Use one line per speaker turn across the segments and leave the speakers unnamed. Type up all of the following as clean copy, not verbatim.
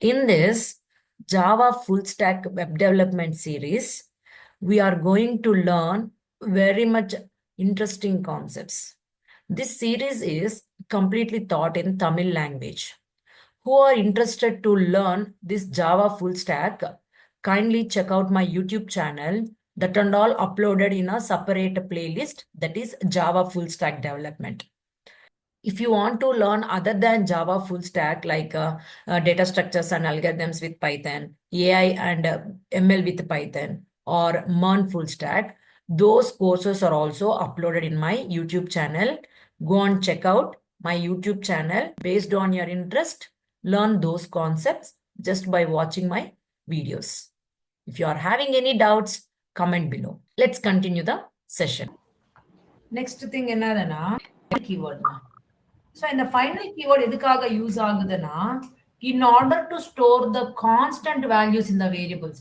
In this Java full stack web development series, we are going to learn very much interesting concepts. This series is completely taught in Tamil language. Who are interested to learn this Java full stack, kindly check out my YouTube channel that and all uploaded in a separate playlist that is Java full stack development. If you want to learn other than Java full stack, like data structures and algorithms with Python, AI and ML with Python, or MERN full stack, those courses are also uploaded in my YouTube channel. Go and check out my YouTube channel based on your interest. Learn those concepts just by watching my videos. If you are having any doubts, comment below. Let's continue the session. Next thing என்னதுன்னா keyword. So in the final keyword எதுக்காக use ஆகுதுன்னா in order to store the constant values in the variables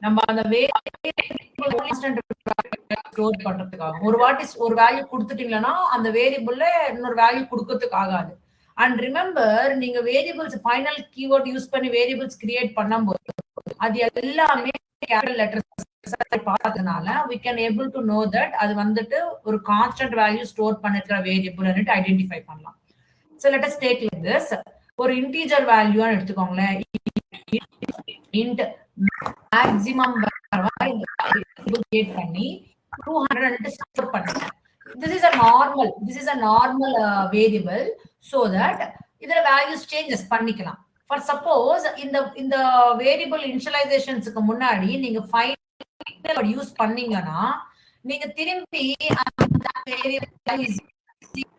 நம்ம அந்த variable constant store பண்றதுக்காக ஒரு வாட்டி ஒரு value கொடுத்துட்டீங்கன்னா அந்த வேரியபிள்ல இன்னொரு வேல்யூ கொடுக்கிறதுக்கு ஆகாது. அண்ட் ரிமெம்பர் நீங்க வேரியபிள்ஸ் ஃபைனல் கீவேர்ட் யூஸ் பண்ணி வேரியபிள்ஸ் கிரியேட் பண்ணும்போது அது எல்லாமே கேபிட்டல் லெட்டர்ஸ் பார்த்ததுனால we can able to know that அது வந்துட்டு ஒரு கான்ஸ்டன்ட் வேல்யூ ஸ்டோர் பண்ணிருக்கிற வேரியபிள் ஐடென்டிஃபை பண்ணலாம். So let us take like this. ஒரு இன்டீஜர் வேல்யூ எடுத்துக்கோங்களேன். int maximum create பண்ணி 200 ஸ்டோர் பண்ணுங்க. This is a normal variable so that இதர values changes பண்ணிக்கலாம். For suppose இந்த variable initializationக்கு முன்னாடி நீங்க final யூஸ் பண்ணீங்கன்னா நீங்க திரும்பி அந்த variable is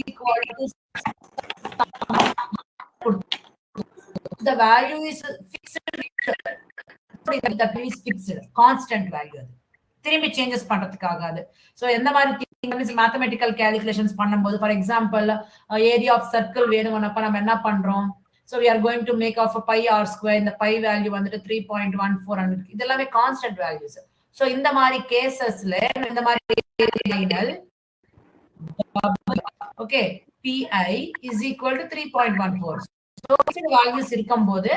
equal to the value is fixed, that is fixed constant value. திரும்பி சேஞ்சஸ் பண்றதுக்கு ஆகாது. சோ எந்த மாதிரி மேத்தமெட்டிக்கல் கால்குலேஷன்ஸ் பண்ணும்போது for example area of circle வேணும்னப்ப நம்ம என்ன பண்றோம்? So we are going to make of a pi r square. இந்த pi வேல்யூ வந்துட்டு 3.14 இதெல்லாமே கான்ஸ்டன்ட் வேல்யூஸ். சோ இந்த மாதிரி கேசஸ்ல இந்த மாதிரி okay pi is equal to 3.14. So values இருக்கும்போது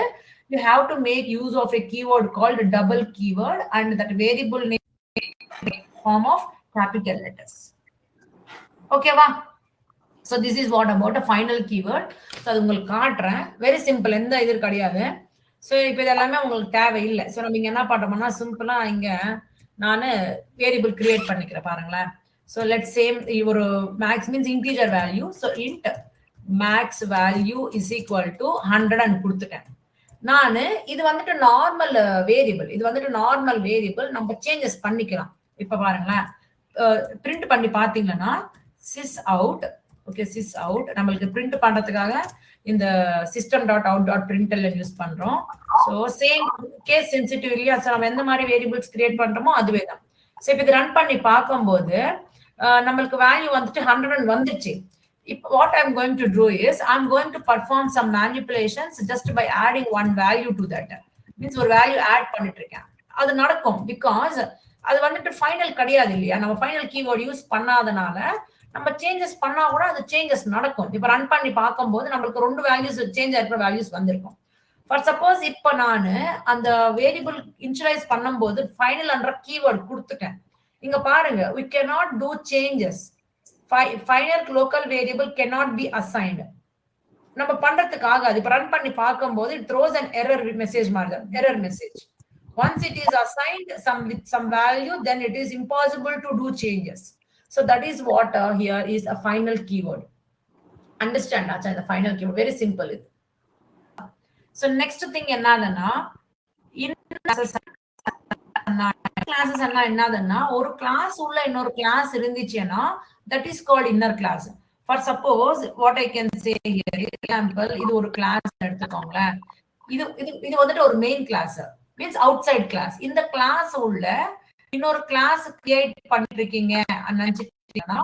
you have to make use of a keyword called double keyword and that variable name form of capital letters. Okay va? So this is what about a final keyword. So அது உங்களுக்கு காட்றேன். Very simple. எந்த இது கிடையாது. So இப்போ இதெல்லாம் உங்களுக்கு தேவை இல்ல. So நம்ம இங்க என்ன பண்றோம்னா சிம்பிளா இங்க நான் வேரியபிள் கிரியேட் பண்ணிக்கிறேன் பாருங்களேன். So let's say your max means integer value. So int max value is equal to 100 and கொடுத்துட்டேன். நான் இது வந்துட்டு நார்மல் வேரியபிள். இது வந்துட்டு நார்மல் வேரியபிள் நம்ம சேஞ்சஸ் பண்ணிக்கலாம். இப்ப பாருங்களேன் பிரிண்ட் பண்ணி பாத்தீங்கன்னா sys out okay sys out நமக்கு பிரிண்ட் பண்றதுக்காக இந்த system.out.println யூஸ் பண்றோம். சோ சேம் கேஸ் சென்சிட்டிவ் இல்லையா? சோ நம்ம எந்த மாதிரி வேரியபிள்ஸ் கிரியேட் பண்றோமோ அதுவே தான். சோ இப்போ இது ரன் பண்ணி பார்க்கும்போது நம்மளுக்கு வேல்யூ வந்துட்டு 100 வந்துச்சு. What I'm going to do is I'm going to perform some manipulations just by adding one value to that. Means ஒரு வேல்யூ ஆட் பண்ணிட்டு இருக்கேன். அது நடக்கும் because அது வந்துட்டு ஃபைனல் கிடையாது இல்லையா? நம்ம ஃபைனல் கீவேர்ட் யூஸ் பண்ணாதனால நம்ம சேஞ்சஸ் பண்ணா கூட அது சேஞ்சஸ் நடக்கும். இப்ப ரன் பண்ணி பார்க்கும்போது நம்மளுக்கு ரெண்டு வேல்யூஸ் சேஞ்ச் ஆகிற வேல்யூஸ் வந்திருக்கும். ஃபார் சப்போஸ் இப்ப நான் அந்த வேரியபிள் இனிஷியலைஸ் பண்ணும்போது ஃபைனல் என்ற கீவேர்ட் கொடுத்துட்டேன். இங்க பாருங்க we cannot do changes. Final local variable cannot be assigned. நம்ம பண்றதுக்காக அது இப்ப ரன் பண்ணி பார்க்கும்போது it throws an error message மாதிரி error message. Once it is assigned with some value, then it is impossible to do changes. So that is what here is a final keyword. Understand acha the final keyword very simple. So next thing என்னன்னா in classes என்னதுன்னா ஒரு class உள்ள இன்னொரு class இருந்துச்சுன்னா that is called inner class. For suppose what I can say here example இது ஒரு class எடுத்துக்கோங்க. இது வந்துட்டு ஒரு main clause means outside class. இந்த கிளாஸ் உள்ள இன்னொரு கிளாஸ் கிரியேட் பண்ணிருக்கீங்க நினைச்சிட்டீங்கன்னா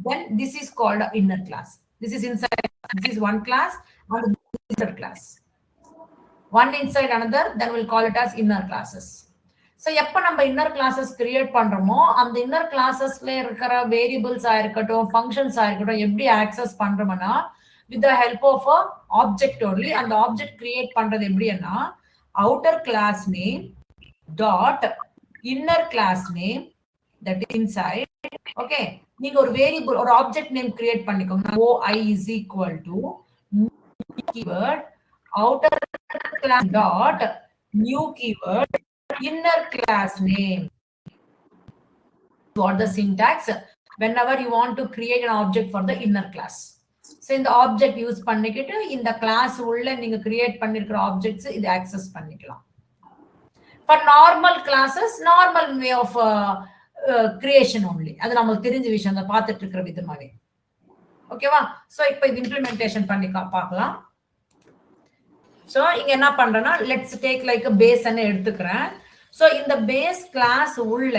then this is called inner class. This is inside, this is one class and this is other class. One inside another, then we'll call it as inner classes. So எப்ப நம்ம inner classes create பண்றோமோ அந்த inner கிளாஸஸ்ல இருக்கிற variables ஆயிருக்கட்டும் functions ஆயிருக்கட்டும் எப்படி access பண்றோம்னா with the help of a object only. And the object create பண்றது எப்படின்னா outer class name dot inner class name that is inside. Okay, நீங்க ஒரு வேரியபிள் ஒரு ஆப்ஜெக்ட் நேம் கிரியேட் பண்ணிக்கோங்க. OI is equal to keyword outer class dot new keyword inner class name. What the syntax whenever you want to create an object for the inner class. So இந்த object use பண்ணிக்கிட்டு இந்த class உள்ள நீங்க create பண்ணிருக்கிற objects இது access பண்ணிக்கலாம். For normal classes, normal way of creation only. அது நமக்கு தெரிஞ்ச விஷயம் தான் பார்த்துட்டு இருக்கிற விதமாவே. ஓகேவா? சோ இப்போ இது இம்ப்ளிமெண்டேஷன் பண்ணி பார்க்கலாம். சோ இங்க என்ன பண்றேன்னா let's take like a base ன்னு எடுத்துக்கிறேன். சோ இந்த பேஸ் கிளாஸ் உள்ள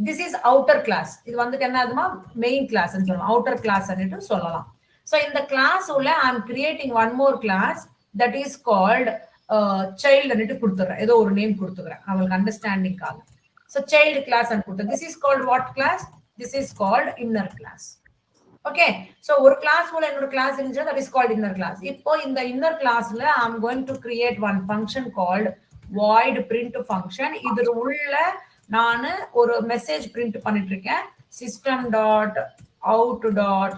this is outer class. இது வந்துட்டு என்ன ஆகுமா மெயின் கிளாஸ் ன்னு சொல்லலாம். outer class ன்னு சொல்லலாம். சோ இந்த கிளாஸ் உள்ள I am creating one more class that is called child ன்னு கொடுத்துறேன். ஏதோ ஒரு நேம் கொடுத்துறேன் அவங்களுக்கு அண்டர்ஸ்டாண்டிங்காக. So child class and put this is called what class? This is called inner class. Okay, so ஒரு class உள்ள இன்னொரு class இருந்துச்சுன்னா that is called inner class. இப்போ இந்த inner classல I am going to create one function called void print function. இது உள்ள நான் ஒரு மெசேஜ் பிரிண்ட் பண்ணிட்டு இருக்கேன் system dot out dot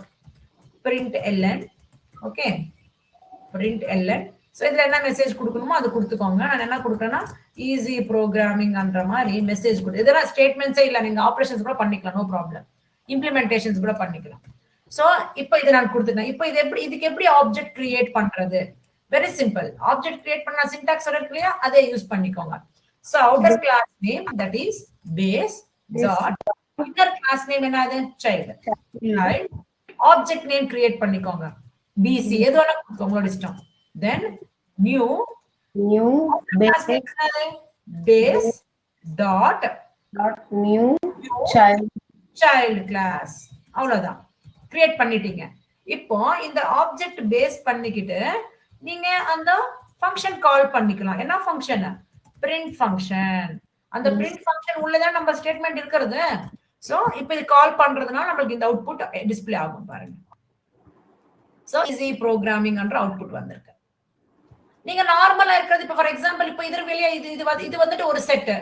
println. Okay, println. So இதுல என்ன மெசேஜ் கொடுக்கணுமோ அது கொடுத்துக்கோங்க. நான் என்ன கொடுக்கறேன்னா ஈஸி ப்ரோக்ராமிங் அந்த மாதிரி மெசேஜ் கொடு. இதெல்லாம் ஸ்டேட்மெண்ட்ஸே இல்ல, நீங்க ஆபரேஷன்ஸ் கூட பண்ணிக்கலாம், நோ ப்ராப்ளம். இம்ப்ளிமெண்டேஷன்ஸ் கூட பண்ணிக்கலாம். சோ இப்போ இத நான் கொடுத்துட்டேன். இப்போ இதுக்கு எப்படி ஆப்ஜெக்ட் கிரியேட் பண்றது? Very simple. ஆப்ஜெக்ட் கிரியேட் பண்ண சின்டாக்ஸ் இருக்குலையா, அதை யூஸ் பண்ணிக்கோங்க. So outer class name that is base dot inner class name என்னது child. right, object name create பண்ணிக்கோங்க. BC ஏதோ உங்களோட இஷ்டம். Then new base dot
new child
class. அவ்வளவுதான், கிரியேட் பண்ணிட்டீங்க. இப்போ இந்த ஆப்ஜெக்ட் பேஸ் பண்ணிக்கிட்டு நீங்க அந்த ஃபங்க்ஷன் கால் பண்ணிக்கலாம். என்ன ஃபங்க்ஷன்? print function. அந்த print ஃபங்க்ஷன் உள்ளதான் நம்ம ஸ்டேட்மெண்ட் இருக்கிறது. சோ இப்போ இது கால் பண்றதுனால நமக்கு இந்த அவுட்புட் டிஸ்ப்ளே ஆகும் பாருங்க. சோ ஈஸி ப்ரோக்ராமிங் என்ற அவுட்புட் வந்திருக்கு. நீங்க நார்மலா இருக்கிறது இப்போ ஃபார் எக்ஸாம்பிள் இப்போ இதற்கு வெளியே இது வந்துட்டு ஒரு செட்.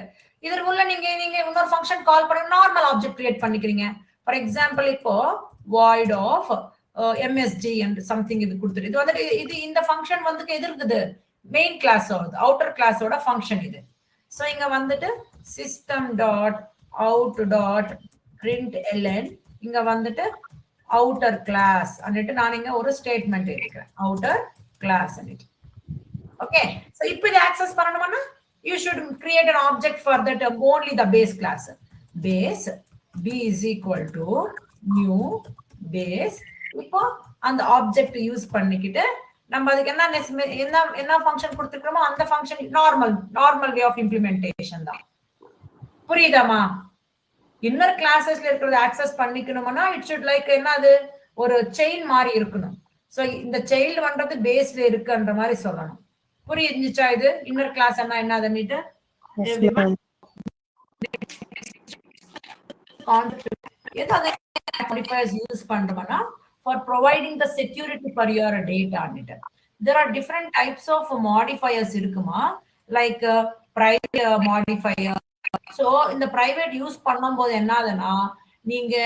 இதற்குள்ள நீங்க இன்னொரு ஃபங்க்ஷன் கால் பண்ணி நார்மல் ஆப்ஜெக்ட் கிரியேட் பண்ணிக்கிறீங்க. ஃபார் எக்ஸாம்பிள் இப்போ void of msg and something இது கொடுத்துட்டு இது வந்துட்டு இது இந்த ஃபங்க்ஷன் வந்துட்டு எது இருக்குது மெயின் கிளாஸோட அவுட்டர் கிளாஸோட ஃபங்க்ஷன் இது. சோ இங்க வந்துட்டு system dot out dot println இங்க வந்துட்டு outer class அன்னிட்டு நான் இங்க ஒரு ஸ்டேட்மெண்ட் எழுதிக்கிறேன் outer class அன்னிட்டு. Okay, so இப்போ இத ஆக்சஸ் பண்ணனும்னா you should create an object for that only the base class. Base b is equal to new base. இப்போ அந்த ஆப்ஜெக்ட் யூஸ் பண்ணிக்கிட்டு நம்ம அதுக்கு என்ன ஃபங்க்ஷன் கொடுத்துக்கிறோமோ அந்த function normal way of implementation தான். புரியுதாமா? இன்னர் கிளாஸஸ்ல இருக்கிறத ஆக்சஸ் பண்ணிக்கணும்னா இட் ஷுட் லைக் என்னது ஒரு செயின் மாதிரி இருக்கணும். சோ இந்த சைல்டு பண்றது பேஸ்ல இருக்குன்ற மாதிரி சொல்லணும். புரியுதுச்சா? இது இன்னர் கிளாஸ் என்னதுன்னுட்டு யூஸ் பண்றோம்னா for providing the security for your data. There are different types of modifiers இருக்குமா, like private modifier. So இந்த private யூஸ் பண்ணும்போது என்னதுன்னா நீங்க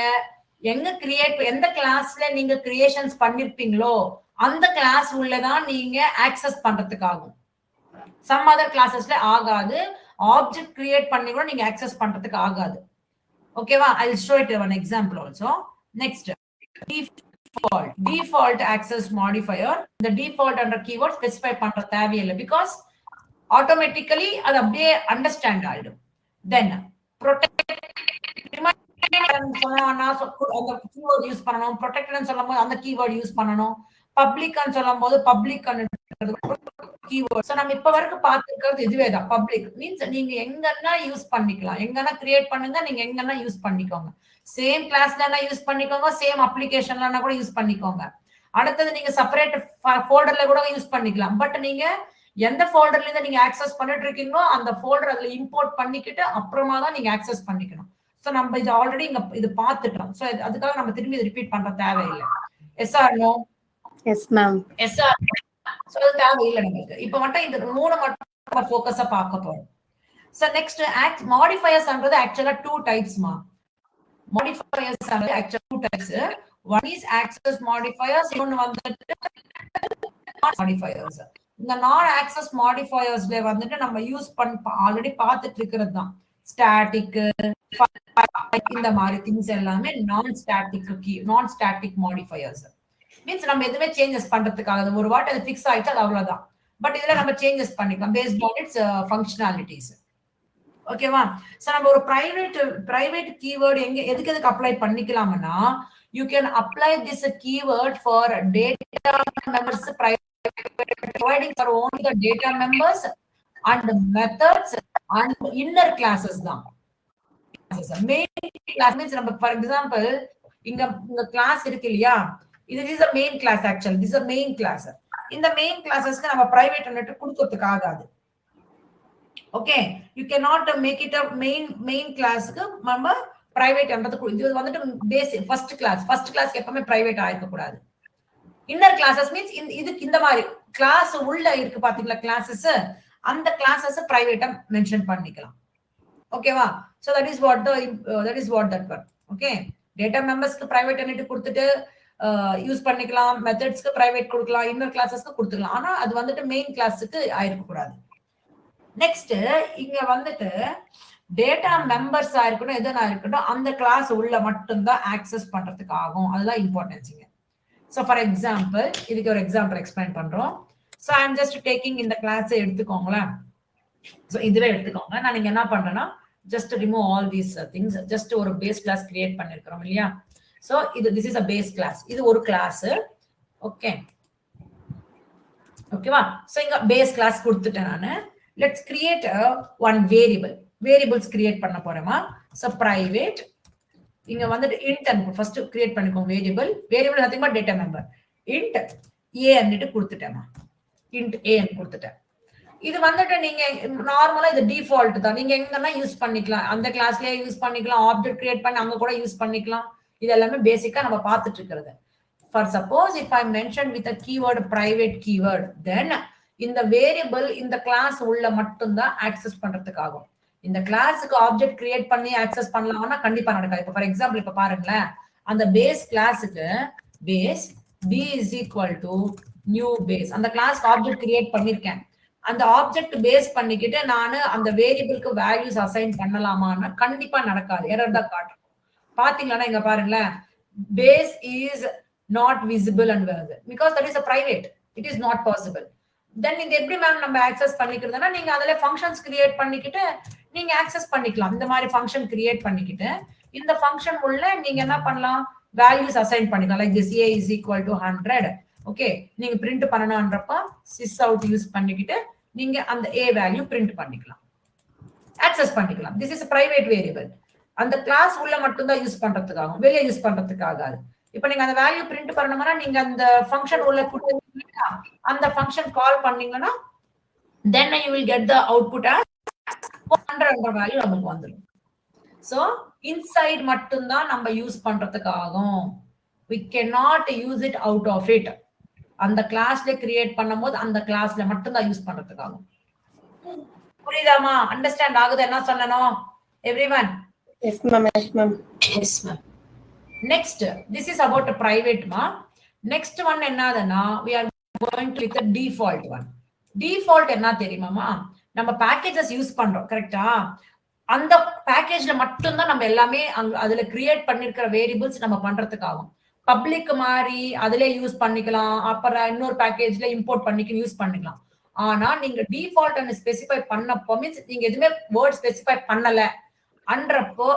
எந்த கிளாஸ்ல நீங்க கிரியேஷன்ஸ் பண்ணிருப்பீங்களோ அந்த கிளாஸ் உள்ளதான் நீங்க ஆக்சஸ் பண்றதுக்காகும். சம் அதர் கிளாஸஸ்ல ஆகாது. ஆப்ஜெக்ட் கிரியேட் பண்ணி கூட நீங்க ஆக்சஸ் பண்றதுக்கு ஆகாது. ஓகேவா? I will show it one example also. Next, default access modifier. The default under keyword specify பண்ற தேவையில்லை because automatically அது அப்படியே அண்டர்ஸ்டாண்ட் ஆயிடும். Then protect அந்த கீவேர்ட் யூஸ் பண்ணனும். ப்ரொடெக்டட்னு சொல்லும்போது அந்த கீவேர்ட் யூஸ் பண்ணனும். பப்ளிக்னு சொல்லும்போது பப்ளிக் கீவேர்ட். சோ நம்ம இப்ப வரைக்கும் பார்த்திருக்கிறது இதுவே தான். பப்ளிக் மீன்ஸ் நீங்க எங்கன்னா யூஸ் பண்ணிக்கலாம், எங்கன்னா கிரியேட் பண்ணுங்க, நீங்க எங்கன்னா யூஸ் பண்ணிக்கோங்க. சேம் கிளாஸ்ல யூஸ் பண்ணிக்கோங்க, சேம் அப்ளிகேஷன்ல கூட யூஸ் பண்ணிக்கோங்க. அடுத்தது நீங்க செப்பரேட் ஃபோல்டர்ல கூட யூஸ் பண்ணிக்கலாம். பட் நீங்க எந்த ஃபோல்டர்ல இருந்து நீங்க ஆக்சஸ் பண்ணிட்டு இருக்கீங்களோ அந்த ஃபோல்டர் அதுல இம்போர்ட் பண்ணிக்கிட்டு அப்புறமா தான் நீங்க ஆக்சஸ் பண்ணிக்கணும். சோ நம்ம இது ஆல்ரெடி இங்க இது பார்த்துட்டோம். சோ அதுக்காக நம்ம திரும்பி ரிப்பீட் பண்ற தேவையில்லை. Yes or no?
Yes, ma'am.
Yes, sir. So தேவையில்லை நமக்கு. இப்ப மட்டும் இந்த 3 மட்டும் ஃபோக்கஸா பார்க்க போறோம். So next modifiers ஆன்றது actually 2 types மா. Modifiers ஆனது actually 2 types. One is access modifiers, இன்னொன்னு வந்துட்டு modifiers. இந்த நான் ஆக்சஸ் மாடிஃபயர்ஸ்ல வந்துட்டு நம்ம யூஸ் ஆல்ரெடி பார்த்துட்டு இருக்கிறது தான். ஸ்டாட்டிக் இந்த மாதிரி திங்ஸ் எல்லாமே நான் ஸ்டாட்டிக் மாடிஃபயர்ஸ். மீன்ஸ் நம்ம எதுவுமே சேஞ்சஸ் பண்றதுக்காக ஒரு வாட்டி அது ஃபிக்ஸ் ஆயிடுச்சு அது அவ்வளவுதான். பட் இதுல நம்ம சேஞ்சஸ் பண்ணிக்கலாம் பேஸ்ட் ஆன் இட்ஸ் ஃபங்க்ஷனாலிட்டிஸ். ஓகேவா? சோ நம்ம ஒரு பிரைவேட் கீவேர்ட் எதுக்கு அப்ளை பண்ணிக்கலாம்னா, you can apply this keyword for data members providing for only the data members and methods and inner classes தான். main class means நம்ம for example இங்க class இருக்கு இல்லையா, இது is a main class actually, this is a main class. இந்த main classes-க்கு நம்ம private ன்னுட்டு கொடுக்கிறதுக்கு ஆகாது. Okay, you cannot make it a main class-க்கு நம்ம private ன்றது இது வந்துட்டு basic first class எப்பவுமே private ஆயிருக்க கூடாது. இன்னர் கிளாसेस மீன்ஸ் இதுக்கு இந்த மாதிரி கிளாஸ் உள்ள இருக்கு பாத்தீங்களா கிளாसेस, அந்த கிளாसेस பிரைவேட்டா மென்ஷன் பண்ணிக்கலாம். ஓகேவா? So that is what that one. Okay, data மெம்பர்ஸ்க்கு பிரைவேட் என்டிட்டி கொடுத்துட்டு யூஸ் பண்ணிக்கலாம், மெத்தட்ஸ்க்கு பிரைவேட் கொடுக்கலாம், இன்னர் கிளாसेसக்கு கொடுத்துக்கலாம். ஆனா அது வந்துட்டு மெயின் கிளாஸ்க்கு ஆயிருக்க கூடாது. நெக்ஸ்ட் இங்க வந்துட்டு டேட்டா மெம்பர்ஸ் ஆயிருக்கணும், எதுனா இருக்கட்டும், அந்த கிளாஸ் உள்ள மட்டும் தான் ஆக்சஸ் பண்றதுக்கு ஆகும். அதுதான் இம்பார்ட்டன்ஸ் இங்க. So for example, இதுக்கு ஒரு எக்ஸாம்பிள் எக்ஸ்பிளைன் பண்றோம். So I am just taking இந்த கிளாஸ் எடுத்துக்கோங்களா. So இதுவே எடுத்துக்கோங்க. நான் நீங்க என்ன பண்றேன்னா just remove all these things. just ஒரு பேஸ் கிளாஸ் கிரியேட் பண்ணிருக்கோம் இல்லையா. So this is a base class. இது ஒரு கிளாஸ். ஓகே, ஓகேவா? So இங்க பேஸ் கிளாஸ் கொடுத்துட்டேன் நானு. Let's create one variables create பண்ண போறேமா. So private இங்க வந்துட்டு int and ஃபர்ஸ்ட் கிரியேட் பண்ணிக்கோங்க variable nothing but data member int a அன்னிட்டு கொடுத்துட்டேமா. int a ன்னு கொடுத்துட்டேன். இது வந்துட்டு நீங்க நார்மலா இது டிஃபால்ட் தான், நீங்க எங்கன்னா யூஸ் பண்ணிக்கலாம், அந்த கிளாஸ்லயே யூஸ் பண்ணிக்கலாம், ஆப்ஜெக்ட் கிரியேட் பண்ணி அங்க கூட யூஸ் பண்ணிக்கலாம். இது எல்லாமே பேசிக்கா நம்ம பார்த்துட்டு இருக்கிறது. For suppose if I mention with a keyword private keyword, then இந்த வேரியபிள் இந்த கிளாஸ் உள்ள மட்டும் தான் ஆக்சஸ் பண்றதுக்கு ஆகும். இந்த கிளாஸுக்கு ஆப்ஜெக்ட் கிரியேட் பண்ணி ஆக்சஸ் பண்ணலாம்னா கண்டிப்பா நடக்காது. இப்போ ஃபார் எக்ஸாம்பிள் இப்ப பாருங்களேன், அந்த பேஸ் கிளாஸுக்கு base b is equal to new base, அந்த கிளாஸ்க்கு ஆப்ஜெக்ட் கிரியேட் பண்ணிருக்கேன். அந்த ஆப்ஜெக்ட் பேஸ் பண்ணிக்கிட்டு நானு அந்த வேரியபிளுக்கு வேல்யூஸ் அசைன் பண்ணலாமான்னா கண்டிப்பா நடக்காது, எரர் தான் காட்டும். பாத்தீங்களா இங்க பாருங்களேன், base is not visible and வருது because that is a private, it is not possible. Then இது எப்படி மேம் நம்ம ஆக்சஸ் பண்ணிக்கிறதுனா, நீங்க அதுல ஃபங்க்ஷன்ஸ் கிரியேட் பண்ணிக்கிட்டு நீங்க ஆக்சஸ் பண்ணிக்கலாம். இந்த மாதிரி ஃபங்க்ஷன் கிரியேட் பண்ணிக்கிட்டு இந்த ஃபங்க்ஷன் உள்ள நீங்க என்ன பண்ணலாம், வேல்யூஸ் அசைன் பண்ணிக்கலாம். Like this a is equal to 100. Okay, நீங்க பிரிண்ட் பண்ணணும்ன்றப்ப sys out யூஸ் பண்ணிக்கிட்டு நீங்க அந்த a வேல்யூ பிரிண்ட் பண்ணிக்கலாம், ஆக்சஸ் பண்ணிக்கலாம். This is a private variable. அந்த கிளாஸ் உள்ள மட்டும் தான் யூஸ் பண்றதுக்காகும், வெளியே யூஸ் பண்றதுக்கு ஆகாது. இப்ப நீங்க அந்த வேல்யூ பிரிண்ட் பண்ணணும்னா நீங்க அந்த ஃபங்க்ஷன் உள்ள கொடுத்தீங்கன்னா அந்த ஃபங்க்ஷன் கால் பண்ணீங்கன்னா then you will get the output as 100 value நமக்கு வந்துரும். சோ இன்சைட் மட்டும் தான் நம்ம யூஸ் பண்றதுக்கு ஆகும். we cannot use it out of it. அந்த கிளாஸ்ல கிரியேட் பண்ணும்போது அந்த கிளாஸ்ல மட்டும் தான் யூஸ் பண்றதுக்கு ஆகும். புரியுதாமா? அண்டர்ஸ்டாண்ட் ஆகுது என்ன சொன்னனோ everyone?
Yes ma'am, yes ma'am.
Yes ma'am. Next, this is about a private ma. Next one என்னதுன்னா we are going to with the default one. Default என்ன தெரியுமாமா, நம்ம பேக்கேஜஸ் யூஸ் பண்றோம் கரெக்ட்டா, அந்த பேக்கேஜ்ல மட்டும் தான் நம்ம எல்லாமே அதுல கிரியேட் பண்ணிருக்கிற வேரியபிள்ஸ் நம்ம பண்றதுக்கு ஆகும். பப்ளிக் மாதிரி அதுல யூஸ் பண்ணிக்கலாம், அப்புறம் இன்னொரு பேக்கேஜ்ல இம்போர்ட் பண்ணிக்க யூஸ் பண்ணிக்கலாம். ஆனா நீங்க டிஃபால்ட் அண்ட் ஸ்பெசிஃபை பண்ணப்போ மீன்ஸ் நீங்க எதுவுமே வேர்ட் ஸ்பெசிஃபை பண்ணல அன்றப்போ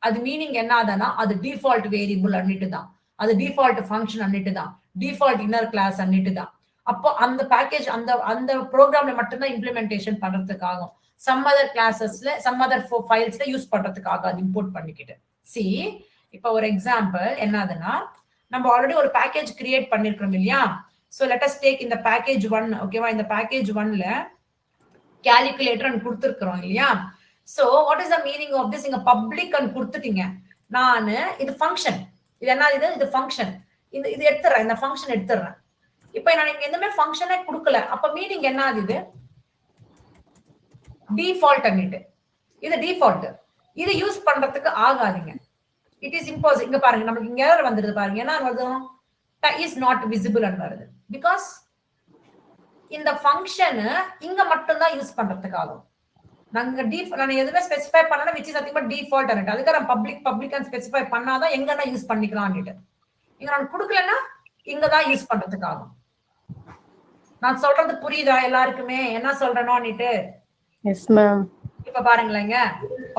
அது மீனிங் என்ன ஆகுதுன்னா அது டிஃபால்ட் வேரியபிள் அன்னிட்டு தான், அது டிஃபால்ட் ஃபங்க்ஷன் அன்னிட்டு தான், டிஃபால்ட் இன்னர் கிளாஸ் அன்னிட்டு தான். அப்போ அந்த பேக்கேஜ் அந்த ப்ரோக்ராம்ல மட்டும்தான் இம்ப்ளிமெண்டேஷன் பண்றதுக்காகும். சம் அதர் கிளாஸஸ்ல சம் அதர் ஃபைல்ஸ்ல யூஸ் பண்றதுக்காக அது இம்போர்ட் பண்ணிக்கிட்டு. சி இப்போ ஒரு எக்ஸாம்பிள் என்னதுன்னா, நம்ம ஆல்ரெடி ஒரு பேக்கேஜ் கிரியேட் பண்ணிருக்கோம் இல்லையா. சோ லெட் அஸ் டேக் இந்த பேக்கேஜ் 1. ஓகேவா? இந்த பேக்கேஜ் 1ல கால்குலேட்டர் கொடுத்துருக்கிறோம் இல்லையா. So what is the meaning of this? இங்க பப்ளிக் அண்ட் கொடுத்துட்டீங்க. நானு இது ஃபங்க்ஷன், இது என்ன இது ஃபங்க்ஷன், இது எடுத்துறேன், இந்த ஃபங்க்ஷன் எடுத்துறேன். இப்ப நான் இங்க எதுவுமே ஃபங்க்ஷனே கொடுக்கல, அப்ப மீனிங் என்ன ஆகுது? டிஃபால்ட் அன்னிட்டு. இது டிஃபால்ட். இது யூஸ் பண்றதுக்கு ஆகாதீங்க. It is impossible. இங்க பாருங்க, நமக்கு இங்க எரர் வந்துருது பாருங்க. என்ன வரும்? இஸ் நாட் விசிபிள் வருது. பிகாஸ் இந்த ஃபங்க்ஷன் இங்க மட்டும் தான் யூஸ் பண்றதுக்கு ஆகும். நாங்க நான் எதுவுமே ஸ்பெசிஃபை பண்ணல, which is nothing but default அன்னிட்டு. அதுக்கு நான் பப்ளிக் and ஸ்பெசிஃபை பண்ணாதான் எங்கன்னா யூஸ் பண்ணிக்கலாம் அன்னிட்டு. இங்க நான் கொடுக்கலன்னா இங்க தான் யூஸ் பண்றதுக்கு ஆகும். நான் சொல்றது புரியுதா எல்லாருக்குமே? என்ன சொல்றேனோ அன்னிட்டு?
Yes ma'am.
இப்ப பாருங்களேங்க,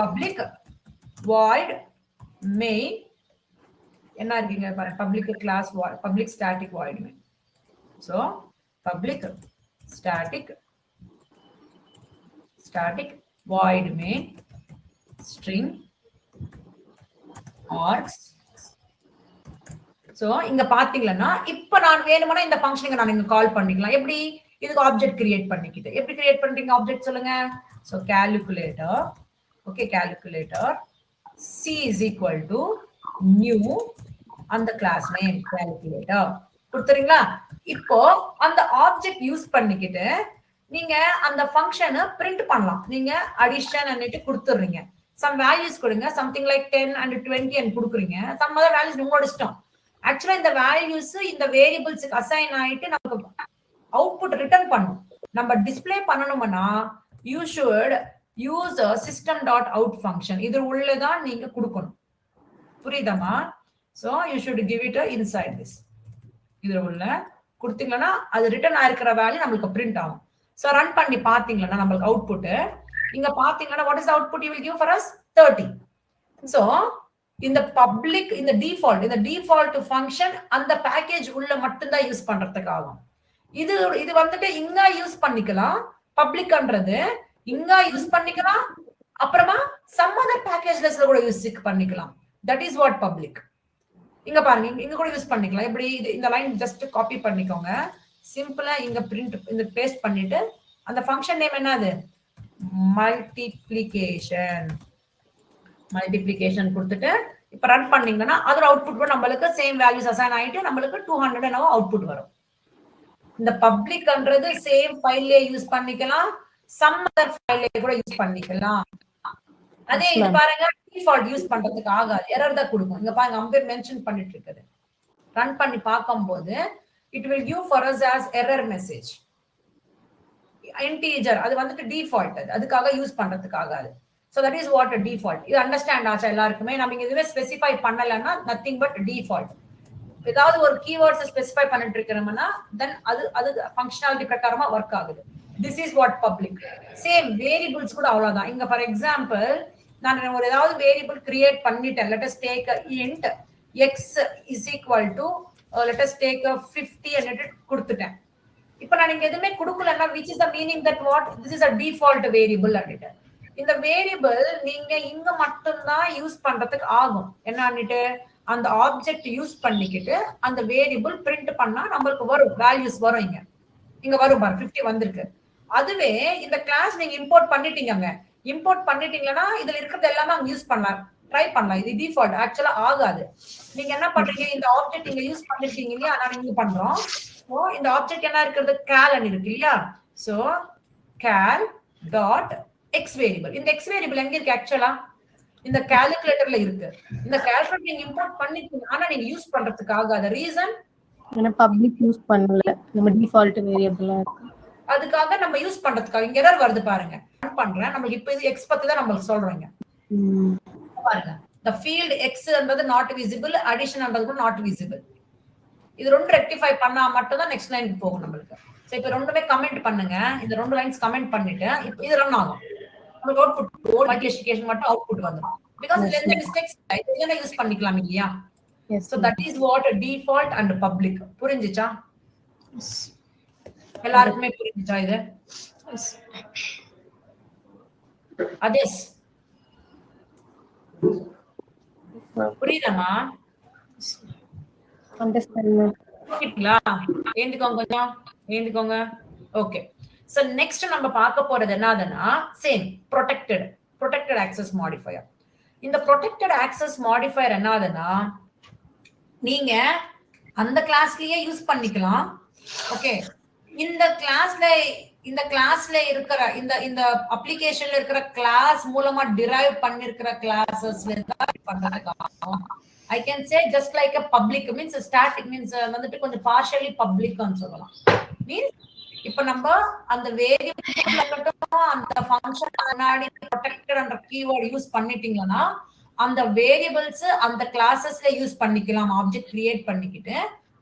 பப்ளிக் void main என்ன இருக்கீங்க பாருங்க, public class void, public static void main. So public static void main string args. So இங்க பாத்தீங்கன்னா இப்ப நான் வேணும்னா இந்த ஃபங்க்ஷனுக்கு நான் இங்க கால் பண்ணிக்கலாம். எப்படி? இதுக்கு ஆப்ஜெக்ட் கிரியேட் பண்ணிக்கிட்டு. எப்படி கிரியேட் பண்றீங்க ஆப்ஜெக்ட் சொல்லுங்க? So calculator, okay, calculator c is equal to new அந்த கிளாஸ் நேம் calculator கொடுத்துறீங்களா? இப்போ அந்த ஆப்ஜெக்ட் யூஸ் பண்ணிக்கிட்டு நீங்க அந்த ஃபங்க்ஷனை பிரிண்ட் பண்ணலாம். நீங்க அடிஷன் அன்னிட்டு கொடுத்துறீங்க. சம் வேல்யூஸ் கொடுங்க, சம்திங் லைக் 10 and 20 and கொடுக்குறீங்க. சம் அதர் வேல்யூஸ் உங்களோட இஷ்டம். ஆக்சுவலா இந்த வேல்யூஸ் இந்த வேரியபிள்ஸ்க்கு அசைன் ஆயிட்டு நமக்கு அவுட்புட் ரிட்டர்ன் பண்ணும். நம்ம டிஸ்ப்ளே பண்ணணும்னா you should use system.out function. இது உள்ளதான் நீங்க கொடுக்கணும். புரியுதாமா? So you should give it inside this. இதுல உள்ள கொடுத்தீங்கன்னா அது ரிட்டர்ன் ஆயிருக்கிற வேல்யூ நம்மளுக்கு பிரிண்ட் ஆகும். சோ ரன் பண்ணி பாத்தீங்கன்னா நம்மளுக்கு அவுட்புட் இங்க பாத்தீங்கன்னா what is the output you will give for us? 30. So இந்த பப்ளிக் இந்த டிஃபால்ட் ஃபங்க்ஷன் அந்த பேக்கேஜ் உள்ள மட்டும் தான் யூஸ் பண்றதுக்கு ஆகும். இது வந்துட்டு இங்க யூஸ் பண்ணிக்கலாம். பப்ளிக்ன்றது இங்க யூஸ் பண்ணிக்கலாம். அப்புறமா சம் அதர் பேக்கேஜ்ல கூட யூஸ் பண்ணிக்கலாம். That is what public. இங்க பாருங்க, இங்க கூட யூஸ் பண்ணிக்கலாம். எப்படி? இந்த லைன் ஜஸ்ட் காப்பி பண்ணிக்கோங்க. சிம்பிளா இங்க பிரிண்ட் இந்த பேஸ்ட் பண்ணிட்டு அந்த ஃபங்க்ஷன் நேம் என்னது? மல்டிப்ளிகேஷன் கொடுத்துட்டு இப்ப ரன் பண்ணீங்கன்னா அதோட அவுட்புட் நம்மளுக்கு சேம் வேல்யூஸ் அசைன் ஆயிட்டு நம்மளுக்கு 200 என்னவோ அவுட்புட் வரும். இந்த பப்ளிக்ன்றது சேம் ஃபைல்லே யூஸ் பண்ணிக்கலாம், சம் அதர் ஃபைல்லே கூட யூஸ் பண்ணிக்கலாம். அதே இது பாருங்க, டிஃபால்ட் யூஸ் பண்றதுக்கு ஆகாது, எரர் தான் கொடுக்கும். இங்க பாருங்க அம்பேர் மென்ஷன் பண்ணிட்டு இருக்குது. ரன் பண்ணி பார்க்கும்போது it will give for us as error message. integer அது வந்துட்டு டிஃபால்ட், அதுக்காக யூஸ் பண்றதுக்கு ஆகாது. so that is what a default. இது அண்டர்ஸ்டாண்ட் ஆச்சா எல்லாருக்குமே? நம்ம இங்க இதுவே ஸ்பெசிஃபை பண்ணலன்னா nothing but default. ஏதாவது ஒரு கீவேர்ட்ஸ் ஸ்பெசிஃபை பண்ணிட்டு இருக்கறோம்னா தென் அது ஃபங்க்ஷனாலிட்டி பிரகாரமா வர்க் ஆகுது. this is what public. Same variables கூட அவ்வளவுதான். இங்க ஃபார் எக்ஸாம்பிள் நான் ஒரு ஏதாவது வேரியபிள் கிரியேட் பண்ணிட்டேன். let us take a int x is equal to let us take a 50 and கொடுத்துட்டேன். இப்போ நான் இங்க எதுவுமே கொடுக்கலன்னா which is the meaning that what this is a default variable அப்படிட்டு. இந்த வேரியபிள் நீங்க இங்க மட்டும் தான் யூஸ் பண்றதுக்கு ஆகும். என்ன பண்ணிட்டு அந்த ஆப்ஜெக்ட் யூஸ் பண்ணிக்கிட்டு அந்த வேரியபிள் பிரிண்ட் பண்ணா நம்மளுக்கு வரும் வேல்யூஸ் வரும். இங்க வரும் பாரு 50 வந்திருக்கு. அதுவே இந்த கிளாஸ் நீங்க இம்போர்ட் பண்ணிட்டீங்க. இம்போர்ட் பண்ணிட்டீங்கன்னா இதுல இருக்கிறது எல்லாமே அங்க யூஸ் பண்ணலாம், ட்ரை பண்ணலாம். இது டிஃபால்ட் ஆக்சுவலா ஆகாது. நீங்க என்ன பண்றீங்க, இந்த ஆப்ஜெக்ட் நீங்க யூஸ் பண்ணிட்டீங்க இல்லையா, நான் இங்க பண்றோம். சோ இந்த ஆப்ஜெக்ட் என்ன இருக்கிறது, cal ன்னு இருக்கு இல்லையா. So cal dot X variable. இந்த எக்ஸ் வேரியபிள் எங்க இருக்கு ஆக்சுவலா? இந்த கால்குலேட்டர்ல இருக்கு. இந்த கால்குலேட்டர் நீங்க இம்போர்ட் பண்ணிட்டீங்க, ஆனா நீங்க யூஸ் பண்றதுக்கு ஆகாத ரீசன்
ஏன்னா பப்ளிக் யூஸ் பண்ணல, நம்ம டிஃபால்ட் வேரியபிளா இருக்கு.
அதுக்காக நம்ம யூஸ் பண்றதுக்காக இங்க எரர் வருது பாருங்க. ரன் பண்றேன். நமக்கு இப்போ இது x பத்தி தான் நமக்கு சொல்றோங்க. பாருங்க, the field x என்பது not visible, addition என்பது கூட not visible. இது ரெண்டு ரெக்டிஃபை பண்ணா மட்டும் தான் நெக்ஸ்ட் லைனுக்கு போகும் நம்மளுக்கு. சோ இப்போ ரெண்டுமே கமெண்ட் பண்ணுங்க. இந்த ரெண்டு லைன்ஸ் கமெண்ட் பண்ணிட்டு இப்போ இது ரன் ஆகும். நமக்கு அவுட்புட் மல்டிப்ளிகேஷன் மட்டும் அவுட்புட் வந்துரும். because இதுல எந்த மிஸ்டேக்ஸ் இல்ல, யூஸ் பண்ணிக்கலாம் இல்லையா. so that is what a default and public. புரிஞ்சுச்சா? எல்லாருக்குமே புரிஞ்சுச்சா இது? அதேஸ் புரியுதாமா? ஏந்துக்கோங்க கொஞ்சம், ஏந்துக்கோங்க. ஓகே. சோ நெக்ஸ்ட் நம்ம பார்க்க போறது என்னதுன்னா சேம் ப்ரொடெக்டட் ஆக்சஸ் மாடிஃபையர். இந்த ப்ரொடெக்டட் ஆக்சஸ் மாடிஃபையர் என்னதுன்னா நீங்க அந்த கிளாஸ்லயே யூஸ் பண்ணிக்கலாம்,
ஓகே, இந்த கிளாஸ்ல இருக்கிற இந்த அப்ளிகேஷன்ல இருக்கிற கிளாஸ் மூலமா டிரைவ் பண்ணிருக்கிற கிளாஸஸ்ல தான் பண்றதுக்கு I can say just like a public means static means வந்துட்டு கொஞ்சம் partially public ன்னு சொல்லலாம். Means இப்ப நம்ம அந்த வேரியபிள் அந்த ஃபங்க்ஷன் முன்னாடி ப்ரொடெக்டட் என்ற கீவேர்ட் யூஸ் பண்ணிட்டீங்கன்னா அந்த வேரியபிள்ஸ் அந்த கிளாஸஸ்ல யூஸ் பண்ணிக்கலாம் ஆப்ஜெக்ட் கிரியேட் பண்ணிக்கிட்டு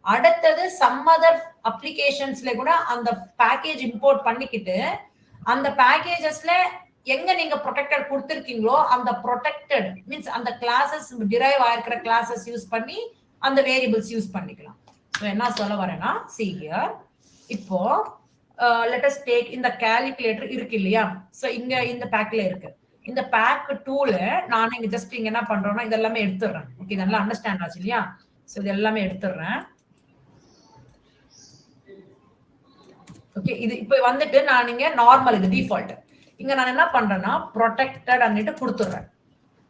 அடுத்தது சம் அதர் அப்ளிகேஷன்ஸ்ல கூட அந்த பேக்கேஜ் இம்போர்ட் பண்ணிக்கிட்டு அந்த பேக்கேஜஸ்ல எங்க நீங்க ப்ரொடெக்டட் கொடுத்திருக்கீங்களோ அந்த ப்ரொடெக்டட் மீன்ஸ் அந்த கிளாஸஸ் டிரைவ் ஆயிருக்கிற கிளாஸஸ் யூஸ் பண்ணி அந்த வேரியபிள்ஸ் யூஸ் பண்ணிக்கலாம். ஸோ என்ன சொல்ல வரேன்னா see here இப்போ let us take இந்த கால்குலேட்டர் இருக்கு இல்லையா, ஸோ இங்க இந்த பேக்ல இருக்கு. இந்த பேக் 2ல நான் இங்க ஜஸ்ட் இங்க என்ன பண்றேன்னா இதெல்லாமே எடுத்துடுறேன். ஓகே, இதெல்லாம் அண்டர்ஸ்டாண்ட் ஆச்சு இல்லையா? ஸோ இது எல்லாமே எடுத்துடுறேன். ஓகே, இது இப்போ வந்துட்டு நான் இங்க நார்மல் இது டிஃபால்ட் இங்க நான் என்ன பண்றேன்னா ப்ரொடெக்டட் அன்னிட்டு கொடுத்துடுறேன்.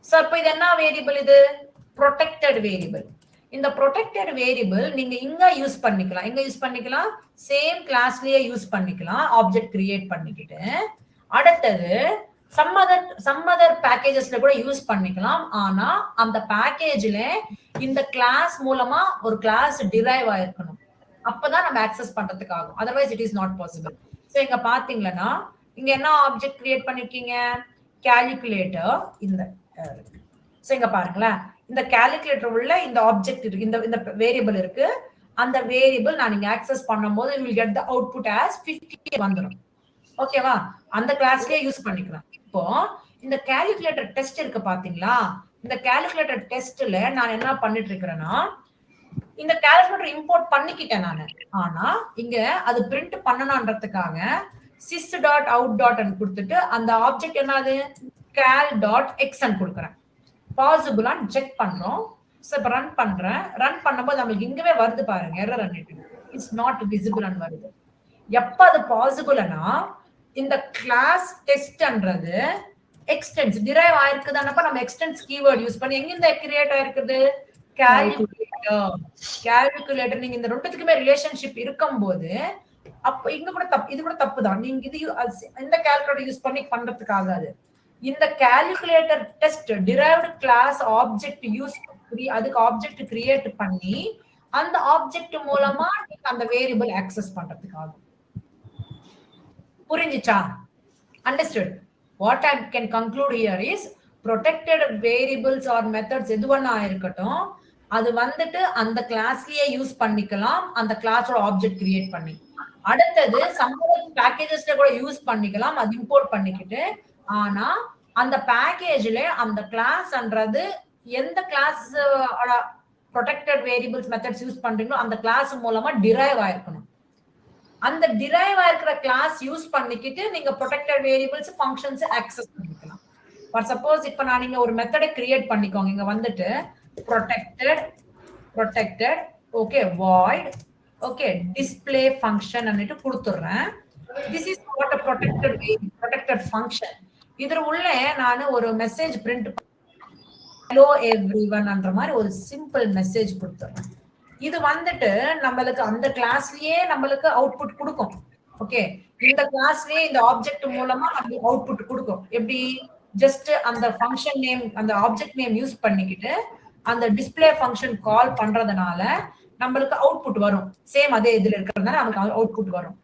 ஸோ இப்போ இது என்ன வேரியபிள், இது ப்ரொடெக்டட் வேரியபிள். இந்த ப்ரொடெக்டட் வேரியபிள் நீங்க இங்க யூஸ் பண்ணிக்கலாம், எங்க யூஸ் பண்ணிக்கலாம், சேம் கிளாஸ்லயே யூஸ் பண்ணிக்கலாம் ஆப்ஜெக்ட் கிரியேட் பண்ணிக்கிட்டு. அடுத்தது சம் அதர் பேக்கேஜஸ்ல கூட யூஸ் பண்ணிக்கலாம். ஆனா அந்த பேக்கேஜ்ல இந்த கிளாஸ் மூலமா ஒரு கிளாஸ் டிரைவ் ஆயிருக்கணும், அப்பதான் நம்ம ஆக்சஸ் பண்றதுக்கு ஆகும். Otherwise it is not possible. So இங்க பாத்தீங்கன்னா இங்க என்ன ஆப்ஜெக்ட் கிரியேட் பண்ணிருக்கீங்க, கால்குலேட்டர். இந்த ஸோ இங்க பாருங்களேன், இந்த கால்குலேட்டர் உள்ள இந்த ஆப்ஜெக்ட் இருக்கு, இந்த வேரியபிள் இருக்கு. அந்த வேரியபிள் நான் நீங்க ஆக்சஸ் பண்ணும்போது you will get the output as 50 வந்துரும். ஓகேவா, அந்த கிளாஸ்லயே யூஸ் பண்ணிக்கலாம். இப்போ இந்த கால்குலேட்டர் டெஸ்ட் இருக்கு பாத்தீங்களா, இந்த கால்குலேட்டர் டெஸ்ட்ல நான் என்ன பண்ணிட்டு இருக்கிறேன்னா இந்த கால்குலேட்டர் இம்போர்ட் பண்ணிக்கிட்டேன் நானு. ஆனா இங்க அது பிரிண்ட் பண்ணணும்ன்றதுக்காக sys.out கொடுத்துட்டு அந்த ஆப்ஜெக்ட் என்னது cal.x கொடுக்குறேன். பாசிபிளான்னு செக் பண்றோம். ஸோ இப்போ ரன் பண்றேன். ரன் பண்ணும்போது நம்மளுக்கு இங்கவே வருது பாருங்க, எரர் அன்னிட்டு இட்ஸ் நாட் விசிபிள் வருது. எப்ப அது பாசிபிள்னா இந்த கிளாஸ் டெஸ்ட்ன்றது எக்ஸ்டென்ஸ் டிரைவ் ஆயிருக்குதானப்ப நம்ம எக்ஸ்டென்ஸ் கீவேர்ட் யூஸ் பண்ணி எங்க இந்த கிரியேட் ஆயிருக்குது கால்குலேட்டர். நீங்க இந்த ரெண்டுத்துக்குமே ரிலேஷன்ஷிப் இருக்கும்போது அப்ப இங்க கூட தப்பு, இது கூட தப்பு தான். நீங்க இது இந்த கால்குலேட்டர் யூஸ் பண்ணி பண்றதுக்கு ஆகாது. இந்த calculator test derived class object use பண்ணி அதுக்கு ஆப்ஜெக்ட் கிரியேட் பண்ணி அந்த ஆப்ஜெக்ட் மூலமா நீங்க அந்த வேரியபிள் ஆக்சஸ் பண்றதுக்கு ஆகும். புரிஞ்சுச்சா? Understood? What I can conclude here is protected variables or methods எதுவா இருக்கட்டும் அது வந்துட்டு அந்த கிளாஸ்லயே யூஸ் பண்ணிக்கலாம், அந்த கிளாஸோட ஆப்ஜெக்ட் கிரியேட் பண்ணி. அடுத்தது சம்பவம் பேக்கேஜஸ்ல கூட யூஸ் பண்ணிக்கலாம், அது இம்போர்ட் பண்ணிக்கிட்டு. ஆனா அந்த பேக்கேஜ்ல அந்த கிளாஸ்ன்றது எந்த class protected variables methods use பண்றீங்களோ அந்த கிளாஸ் மூலமா டிரைவ் ஆயிருக்கணும். அந்த டிரைவ் ஆயிருக்கிற கிளாஸ் யூஸ் பண்ணிக்கிட்டு நீங்க ப்ரொடெக்டட் வேரியபிள்ஸ் ஃபங்க்ஷன்ஸ் ஆக்சஸ் பண்ணிக்கலாம். ஃபார் சப்போஸ் இப்ப நான் நீங்க ஒரு மெத்தடை கிரியேட் பண்ணிக்கோங்க. இங்க வந்துட்டு protected okay void okay display function அன்னிட்டு கொடுத்துறேன். This is what a protected function. இதுல உள்ள நான் ஒரு மெசேஜ் பிரிண்ட் ஹலோ எவ்ரிவன் என்ற மாதிரி ஒரு சிம்பிள் மெசேஜ் கொடுத்துறேன். இது வந்துட்டு நம்மளுக்கு அந்த கிளாஸ்லயே நம்மளுக்கு அவுட்புட் கொடுக்கும். ஓகே, இந்த கிளாஸ்லயே இந்த ஆப்ஜெக்ட் மூலமா நம்மளுக்கு அவுட்புட் கொடுக்கும். எப்படி, ஜஸ்ட் அந்த ஃபங்க்ஷன் நேம் அந்த ஆப்ஜெக்ட் நேம் யூஸ் பண்ணிக்கிட்டு அந்த டிஸ்ப்ளே ஃபங்க்ஷன் கால் பண்றதுனால நம்மளுக்கு அவுட்புட் வரும். சேம் அதே இதுல இருக்கிறதுனால நமக்கு அவுட்புட் வரும்.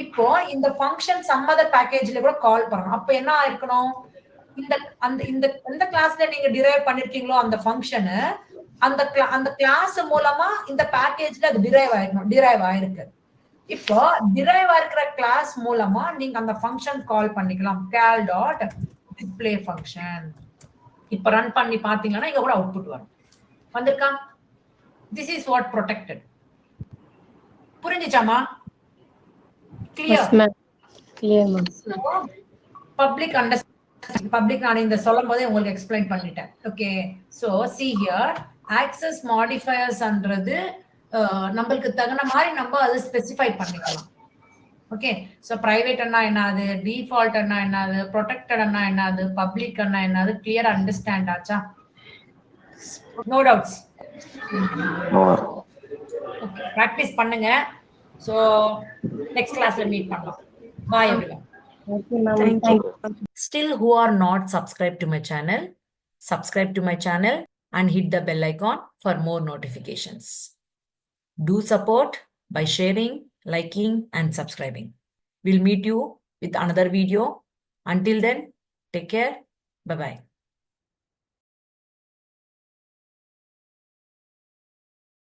இப்போ இந்த ஃபங்க்ஷன் சம் அதர் பேக்கேஜ்ல கூட கால் பண்ணணும். அப்ப என்ன ஆயிருக்கணும், இந்த கிளாஸ்ல நீங்க டிரைவ் பண்ணிருக்கீங்களோ அந்த ஃபங்க்ஷன் அந்த கிளாஸ் மூலமா இந்த பேக்கேஜ்ல அது டிரைவ் ஆயிருக்கு. இப்போ டிரைவ் ஆயிருக்கிற கிளாஸ் மூலமா நீங்க அந்த ஃபங்க்ஷன் கால் பண்ணிக்கலாம், cal.display function. இப்ப ரன் பண்ணி பாத்தீங்கன்னா இங்க கூட அவுட்புட் வரும். வந்திருக்கா? This is what protected. புரிஞ்சுச்சாமா? கிளியர்? Public understanding. பப்ளிக் நான் இந்த சொல்லும் போதே உங்களுக்கு எக்ஸ்பிளைன் பண்ணிட்டேன். Okay, so see here access modifiers-ன்றது நம்மளுக்கு தகுந்த மாதிரி நம்ம அது ஸ்பெசிஃபை பண்ணிக்கலாம். ஓகே, சோ பிரைவேட் அண்ணா என்னது, டிஃபால்ட் அண்ணா என்னது, ப்ரொடெக்டட் அண்ணா என்னது, பப்ளிக் அண்ணா என்னது, கிளியர் அண்டர்ஸ்டாண்ட் ஆச்சா? No doubts? ஓகே, பிராக்டிஸ் பண்ணுங்க. ஸோ நெக்ஸ்ட் கிளாஸ்ல மீட் பண்ணலாம். Bye everyone.
Okay ma'am,
Thank
thank you.
Still, who are not subscribed to my channel, subscribe to my channel and hit the bell icon for more notifications. Do support by sharing, liking, and subscribing. We'll meet you with another video. Until then, take care. Bye bye.